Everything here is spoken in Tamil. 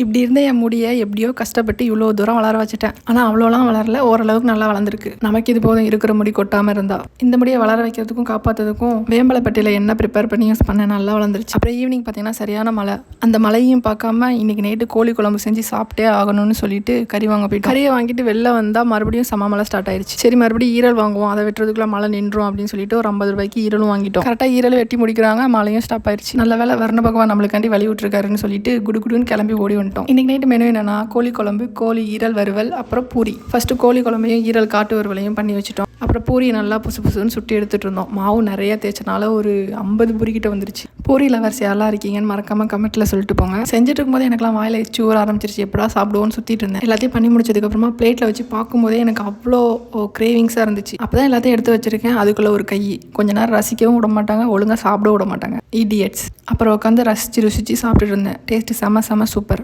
இப்படி இருந்த என் முடியை எப்படியோ கஷ்டப்பட்டு இவ்வளோ தூரம் வளர வச்சுட்டேன். ஆனால் அவ்வளோலாம் வளரல, ஓரளவுக்கு நல்லா வளர்ந்துருக்கு. நமக்கு இது போதும், இருக்கிற முடி கொட்டாமல் இருந்தா. இந்த முடியை வளர வைக்கிறதுக்கும் காப்பாற்றுறதுக்கும் வேம்பலைப்பட்டியில் என்ன ப்ரிப்பேர் பண்ணி யூஸ் பண்ண நல்லா வளர்ந்துருச்சு. அப்புறம் ஈவினிங் பார்த்தீங்கன்னா சரியான மழை. அந்த மழையும் பார்க்காம இன்னைக்கு நைட்டு கோழி குழம்பு செஞ்சு சாப்பிட்டே ஆகணும்னு சொல்லிட்டு கறி வாங்க போயிட்டு கறியை வாங்கிட்டு வெளில வந்தால் மறுபடியும் சம மழை ஸ்டார்ட் ஆயிடுச்சு. சரி மறுபடியும் ஈரல் வாங்குவோம், அதை வெட்டுறதுக்குள்ள மழை நின்றும் அப்படின்னு சொல்லிட்டு ஒரு 50 ரூபாய்க்கு ஈரலும் வாங்கிட்டோம். கரெக்டாக ஈரல் வெட்டி முடிக்கிறாங்க, மழையும் ஸ்டாப் ஆயிடுச்சு. நல்ல வேலை வர்ண பகவான் நம்மளுக்காண்டி வழி விட்டுருக்காருன்னு சொல்லிட்டு குடுகுடுன்னு கிளம்பி ஓடி வந்துட்டோம். இன்னைக்கு நைட்டு மெனு என்னன்னா கோழி குழம்பு, கோழி ஈரல் வறுவல், அப்புறம் பூரி. ஃபர்ஸ்ட் கோழி குழம்பையும் ஈரல் காட்டு வறுவலையும் பண்ணி வச்சுட்டோம். அப்புறம் பூரி நல்லா புசு புசுன்னு சுட்டி எடுத்துட்டு இருந்தோம். மாவு நிறைய தேய்ச்சனால ஒரு 50 பூரி கிட்ட வந்துருச்சு. பூரி லவர்ஸ் யாரெல்லாம் இருக்கீங்கன்னு மறக்காம கமெண்ட்ல சொல்லிட்டு போங்க. செஞ்சுட்டு இருக்கும்போது எனக்குலாம் வாயில எச்சு ஊற ஆரம்பிச்சிருச்சு. எப்படா சாப்பிடுவோன்னு சுத்திட்டு இருந்தேன். எல்லாத்தையும் பண்ணி முடிச்சதுக்கப்புறமா பிளேட்ல வச்சு பார்க்கும்போதே எனக்கு அவ்வளோ கிரேவிங்ஸாக இருந்துச்சு. அப்போதான் எல்லாத்தையும் எடுத்து வச்சிருக்கேன். அதுக்குள்ள ஒரு கை கொஞ்ச நேரம் ரசிக்கவும் விட மாட்டாங்க, ஒழுங்காக சாப்பிட விட மாட்டாங்க, இடியட்ஸ். அப்புறம் உட்காந்து ரசிச்சு ருசிச்சு சாப்பிட்டுட்டு இருந்தேன். டேஸ்ட் செம சூப்பர்.